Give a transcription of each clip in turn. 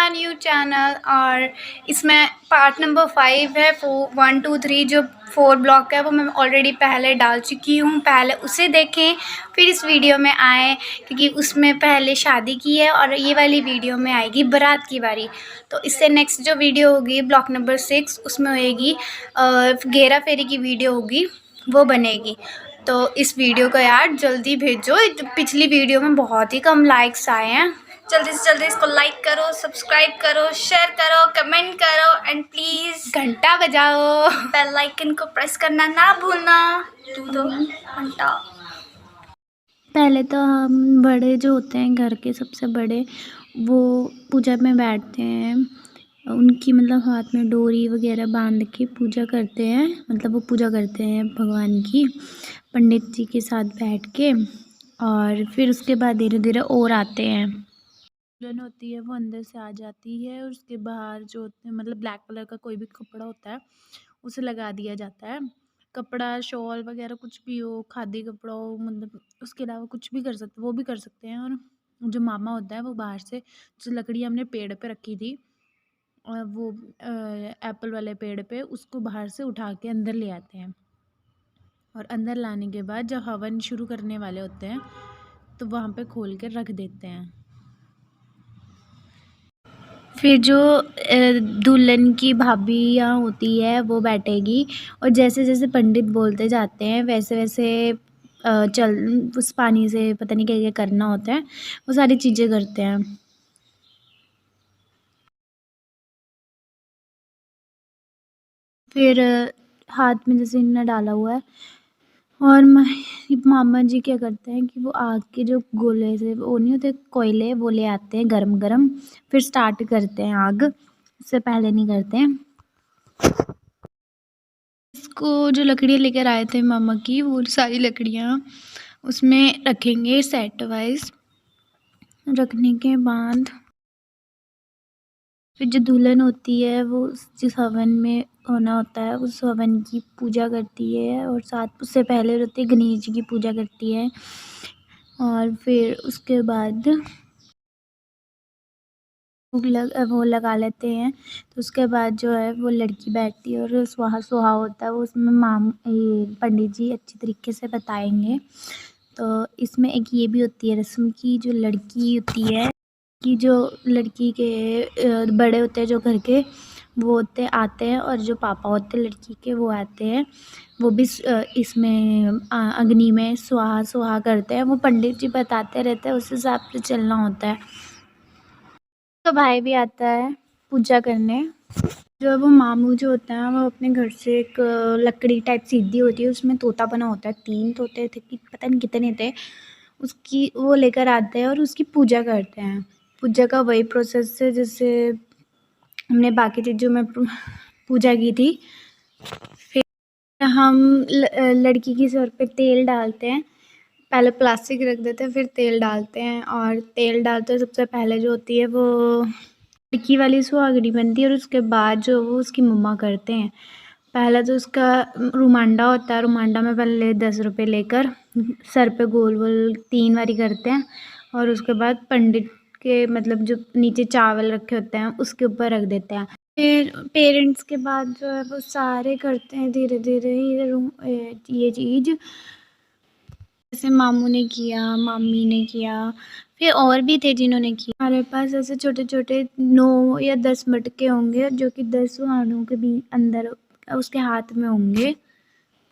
My new channel. और इसमें part number 5 है। 1 2 3 जो 4 ब्लॉक है वो मैं ऑलरेडी पहले डाल चुकी हूँ। पहले उसे देखें फिर इस वीडियो में आए, क्योंकि उसमें पहले शादी की है और ये वाली वीडियो में आएगी बारात की बारी। तो इससे नेक्स्ट जो वीडियो होगी ब्लॉक नंबर 6 उसमें होएगी घेरा फेरी की वीडियो होगी, वो बनेगी। तो इस वीडियो को यार जल्दी भेजो। पिछली वीडियो में बहुत ही कम लाइक्स आए हैं। जल्दी से जल्दी इसको लाइक करो, सब्सक्राइब करो, शेयर करो, कमेंट करो एंड प्लीज़ घंटा बजाओ। बेल आइकन को प्रेस करना ना भूलना। दो घंटा। पहले तो हम बड़े जो होते हैं घर के सबसे बड़े, वो पूजा में बैठते हैं। उनकी मतलब हाथ में डोरी वगैरह बांध के पूजा करते हैं, मतलब वो पूजा करते हैं भगवान की पंडित जी के साथ बैठ के। और फिर उसके बाद धीरे धीरे और आते हैं। दुल्हन होती है वो अंदर से आ जाती है और उसके बाहर जो होते हैं मतलब ब्लैक कलर का कोई भी कपड़ा होता है उसे लगा दिया जाता है। कपड़ा, शॉल वगैरह कुछ भी हो, खादी कपड़ा हो, मतलब उसके अलावा कुछ भी कर सकते, वो भी कर सकते हैं। और जो मामा होता है वो बाहर से जो लकड़ी हमने पेड़ पे रखी थी, वो एप्पल वाले पेड़ पे, उसको बाहर से उठा के अंदर ले आते हैं। और अंदर लाने के बाद जब हवन शुरू करने वाले होते हैं तो वहाँ पे खोल के रख देते हैं। फिर जो दुल्हन की भाभियाँ होती है वो बैठेगी और जैसे जैसे पंडित बोलते जाते हैं वैसे वैसे चल उस पानी से पता नहीं क्या क्या करना होता है, वो सारी चीज़ें करते हैं। फिर हाथ में जैसे इन्होंने डाला हुआ है और मामा जी क्या करते हैं कि वो आग के जो गोले से वो नहीं होते कोयले, वो ले आते हैं गरम गरम, फिर स्टार्ट करते हैं आग। उससे पहले नहीं करते हैं। इसको जो लकड़ियाँ लेकर आए थे मामा की, वो सारी लकड़ियाँ उसमें रखेंगे सेट वाइज। रखने के बाद फिर जो दुल्हन होती है वो जिस हवन में होना होता है उस हवन की पूजा करती है, और साथ उससे पहले होती है गणेश जी की पूजा करती है। और फिर उसके बाद वो लगा लेते हैं। तो उसके बाद जो है वो लड़की बैठती है और सुहा सुहा होता है, वो उसमें पंडित जी अच्छी तरीके से बताएंगे। तो इसमें एक ये भी होती है रस्म की, जो लड़की होती है कि जो लड़की के बड़े होते हैं जो घर के, वो होते आते हैं, और जो पापा होते हैं लड़की के वो आते हैं। वो भी इसमें अग्नि में सुहा सुहा करते हैं। वो पंडित जी बताते रहते हैं, उस हिसाब से चलना होता है। तो भाई भी आता है पूजा करने। जो है वो मामू जो होता है वो अपने घर से एक लकड़ी टाइप सीधी होती है, उसमें तोता बना होता है, 3 तोते थे कि पता नहीं कितने थे, उसकी वो लेकर आते हैं और उसकी पूजा करते हैं। पूजा का वही प्रोसेस है जैसे हमने बाकी चीज़ों में पूजा की थी। फिर हम लड़की की सर पे तेल डालते हैं। पहले प्लास्टिक रख देते हैं, फिर तेल डालते हैं। और तेल डालते सबसे पहले जो होती है वो लड़की वाली सुहागनी बनती है, और उसके बाद जो वो उसकी मम्मा करते हैं। पहला तो उसका रुमांडा होता है, रुमांडा में पहले 10 रुपये लेकर सर पे गोल गोल 3 बारी करते हैं, और उसके बाद पंडित के मतलब जो नीचे चावल रखे होते हैं उसके ऊपर रख देते हैं। फिर पेरेंट्स के बाद जो है वो सारे करते हैं धीरे धीरे ये चीज़, जैसे मामू ने किया, मामी ने किया, फिर और भी थे जिन्होंने किया। हमारे पास ऐसे छोटे छोटे 9 या 10 मटके होंगे जो कि 10 सुहानों के भी अंदर उसके हाथ में होंगे।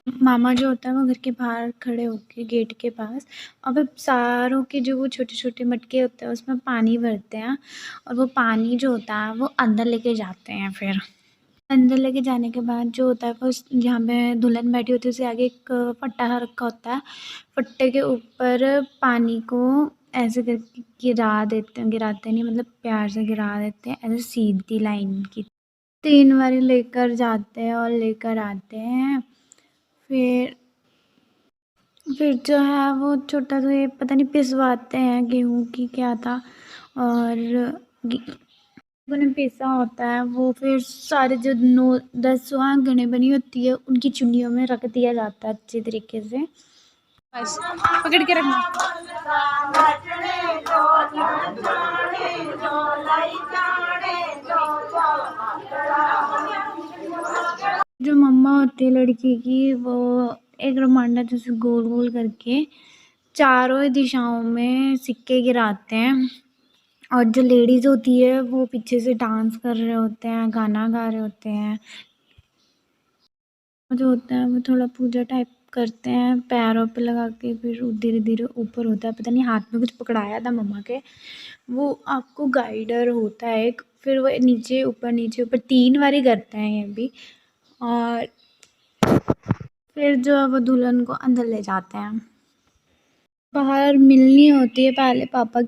मामा जो होता है वो घर के बाहर खड़े होके गेट के पास, और फिर सारों के जो वो छोटे छोटे मटके होते हैं उसमें पानी भरते हैं, और वो पानी जो होता है वो अंदर लेके जाते हैं। फिर अंदर लेके जाने के बाद जो होता है वो जहाँ पे दुल्हन बैठी होती है उसके आगे एक फट्टा रखा होता है। फट्टे के ऊपर पानी को ऐसे करके गिराते नहीं, मतलब प्यार से गिरा देते हैं ऐसे सीधी लाइन की। 3 बारी लेकर जाते हैं और लेकर आते हैं। फिर जो है वो छोटा सा ये पता नहीं पिसवाते हैं गेहूँ की क्या था, और ने पिसा होता है वो फिर सारे जो 9-10 सुहागनें बनी होती है उनकी चुन्नियों में रख दिया जाता है अच्छे तरीके से। बस पकड़ के रखना। जो मम्मा होती है लड़की की, वो एक रोमांडा जैसे गोल गोल करके चारों ही दिशाओं में सिक्के गिराते हैं, और जो लेडीज़ होती है वो पीछे से डांस कर रहे होते हैं, गाना गा रहे होते हैं। जो होता है वो थोड़ा पूजा टाइप करते हैं, पैरों पे लगा के, फिर धीरे धीरे ऊपर होता है। पता नहीं हाथ में कुछ पकड़ाया था मम्मा के, वो आपको गाइडर होता है एक, फिर वो नीचे ऊपर 3 बारी करते हैं ये भी। और फिर जो है वो दुल्हन को अंदर ले जाते हैं। बाहर मिलनी होती है पहले पापा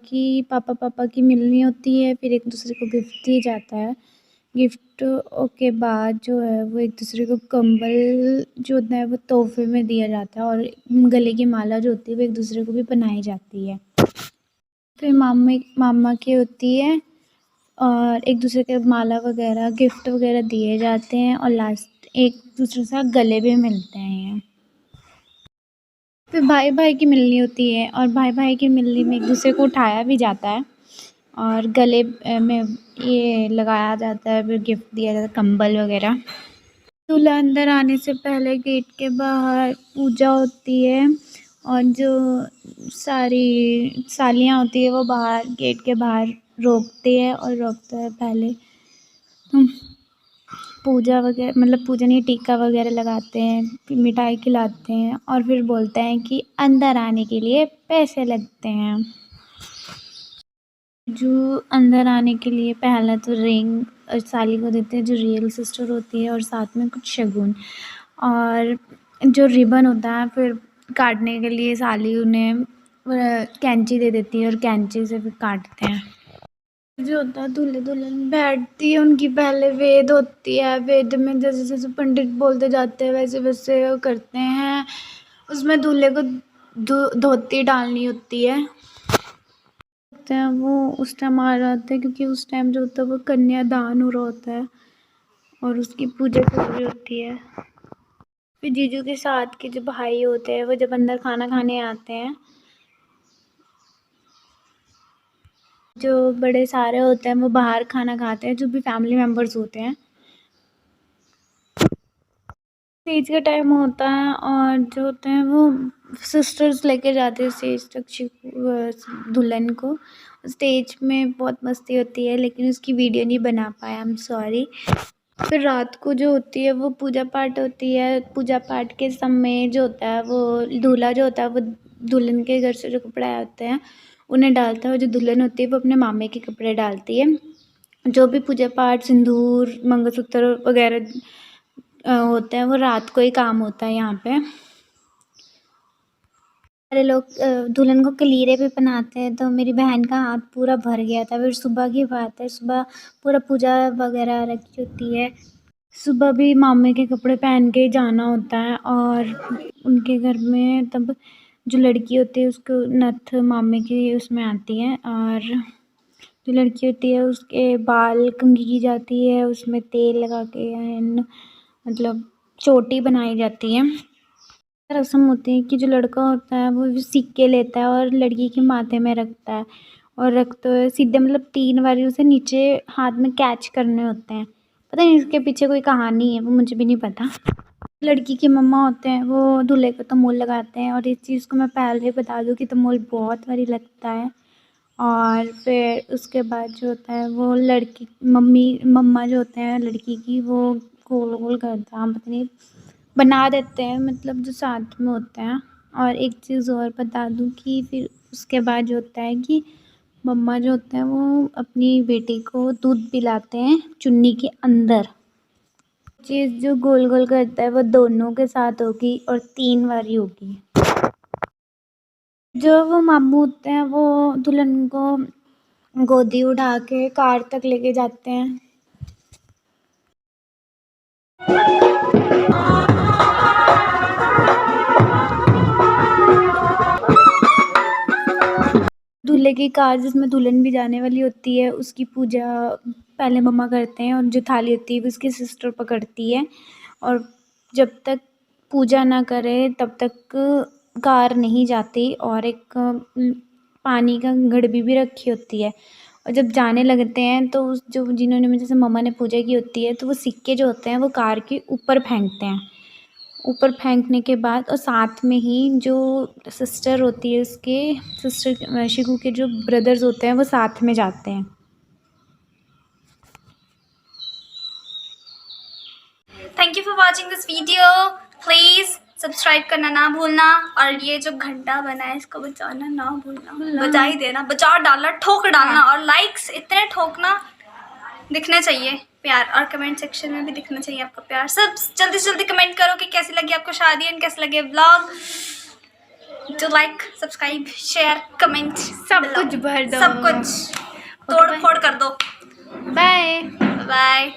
की मिलनी होती है, फिर एक दूसरे को गिफ्ट दिया जाता है। गिफ्ट के बाद जो है वो एक दूसरे को कंबल जो होता है वो तोहफे में दिया जाता है, और गले की माला जो होती है वो एक दूसरे को भी पहनाई जाती है। फिर मामा की होती है, और एक दूसरे के माला वगैरह गिफ्ट वगैरह दिए जाते हैं, और लास्ट एक दूसरे से गले भी मिलते हैं। फिर भाई भाई की मिलनी होती है, और भाई भाई की मिलनी में एक दूसरे को उठाया भी जाता है, और गले में ये लगाया जाता है, फिर गिफ्ट दिया जाता है कंबल वगैरह। दूल्हा अंदर आने से पहले गेट के बाहर पूजा होती है, और जो सारी सालियाँ होती है वो बाहर गेट के बाहर रोकती है, और रोकते हैं पहले पूजा वगैरह, मतलब पूजा नहीं, टीका वगैरह लगाते हैं, फिर मिठाई खिलाते हैं, और फिर बोलते हैं कि अंदर आने के लिए पैसे लगते हैं। जो अंदर आने के लिए पहला तो रिंग साली को देते हैं, जो रियल सिस्टर होती है, और साथ में कुछ शगुन, और जो रिबन होता है फिर काटने के लिए साली उन्हें कैंची दे देती है, और कैंची से फिर काटते हैं। जो होता है दूल्हे दुल्हन बैठती है, उनकी पहले वेद होती है, वेद में जैसे जैसे पंडित बोलते जाते हैं वैसे वैसे वो करते हैं। उसमें दूल्हे को धोती डालनी होती है, वो उस टाइम आ जाते हैं, क्योंकि उस टाइम जो होता है वो कन्यादान हो रहा होता है, और उसकी पूजा चल रही होती है। फिर जीजू के साथ के जो भाई होते हैं वो जब अंदर खाना खाने आते हैं, जो बड़े सारे होते हैं वो बाहर खाना खाते हैं, जो भी फैमिली मेम्बर्स होते हैं। स्टेज का टाइम होता है, और जो होते हैं वो सिस्टर्स लेके जाते हैं स्टेज तक दुल्हन को। स्टेज में बहुत मस्ती होती है, लेकिन उसकी वीडियो नहीं बना पाया, आई एम सॉरी। फिर रात को जो होती है वो पूजा पाठ होती है। पूजा पाठ के समय जो होता है वो दूल्हा जो होता है वो दुल्हन के घर से जो कपड़े आए होते हैं उन्हें डालता है, और जो दुल्हन होती है वो अपने मामे के कपड़े डालती है। जो भी पूजा पाठ, सिंदूर, मंगलसूत्र वगैरह होते हैं वो रात को ही काम होता है यहाँ पे। सारे लोग दुल्हन को कलीरे भी पहनाते हैं, तो मेरी बहन का हाथ पूरा भर गया था। फिर सुबह की बात है, सुबह पूरा पूजा वगैरह रखी होती है। सुबह भी मामे के कपड़े पहन के ही जाना होता है, और उनके घर में तब जो लड़की होती है उसको नथ मामे की उसमें आती है, और जो लड़की होती है उसके बाल कंघी की जाती है, उसमें तेल लगा के एंड मतलब चोटी बनाई जाती है। रस्म होती है कि जो लड़का होता है वो सिक्के लेता है और लड़की के माथे में रखता है, और रखते हुए सीधे मतलब 3 बार उसे नीचे हाथ में कैच करने होते हैं। पता नहीं इसके पीछे कोई कहानी है, वो मुझे भी नहीं पता। लड़की के मम्मा होते हैं वो दूल्हे को तमोल लगाते हैं, और इस चीज़ को मैं पहले ही बता दूँ कि तमोल बहुत भारी लगता है। और फिर उसके बाद जो होता है वो लड़की मम्मा जो होते हैं लड़की की, वो गोल गोल करता पता नहीं बना देते हैं, मतलब जो साथ में होते हैं। और एक चीज़ और बता दूँ कि फिर उसके बाद जो होता है कि मम्मा जो होते हैं वो अपनी बेटी को दूध पिलाते हैं चुन्नी के अंदर। चीज़ जो गोल गोल करता है वो दोनों के साथ होगी, और 3 बारी होगी। जो वो मामू होते हैं वो दुल्हन को गोदी उठा के कार तक लेके जाते हैं। दूल्हे की कार जिसमें दुल्हन भी जाने वाली होती है उसकी पूजा पहले मम्मा करते हैं, और जो थाली होती है वो उसकी सिस्टर पकड़ती है, और जब तक पूजा ना करे तब तक कार नहीं जाती। और एक पानी का गड़बी भी रखी होती है, और जब जाने लगते हैं तो उस जो जिन्होंने मुझे जैसे मम्मा ने पूजा की होती है तो वो सिक्के जो होते हैं वो कार के ऊपर फेंकते हैं। ऊपर फेंकने के बाद और साथ में ही जो सिस्टर होती है उसके सिस्टर शिकू के जो ब्रदर्स होते हैं वो साथ में जाते हैं। Thank you for watching this video. Please subscribe करना ना भूलना और ये जो घंटा बना है इसको बजाना ना भूलना। बजा ही देना, बजा डालना, ठोक डालना और लाइक्स इतने ठोकना, दिखने चाहिए प्यार, और कमेंट सेक्शन में भी दिखना चाहिए आपका प्यार। सब जल्दी से जल्दी कमेंट करो कि कैसी लगी आपको शादी एंड कैसे लगे व्लॉग। जो लाइक सब्सक्राइब शेयर कमेंट सब कुछ भर दो, सब कुछ तोड़ फोड़ कर दो। बाय। बाय।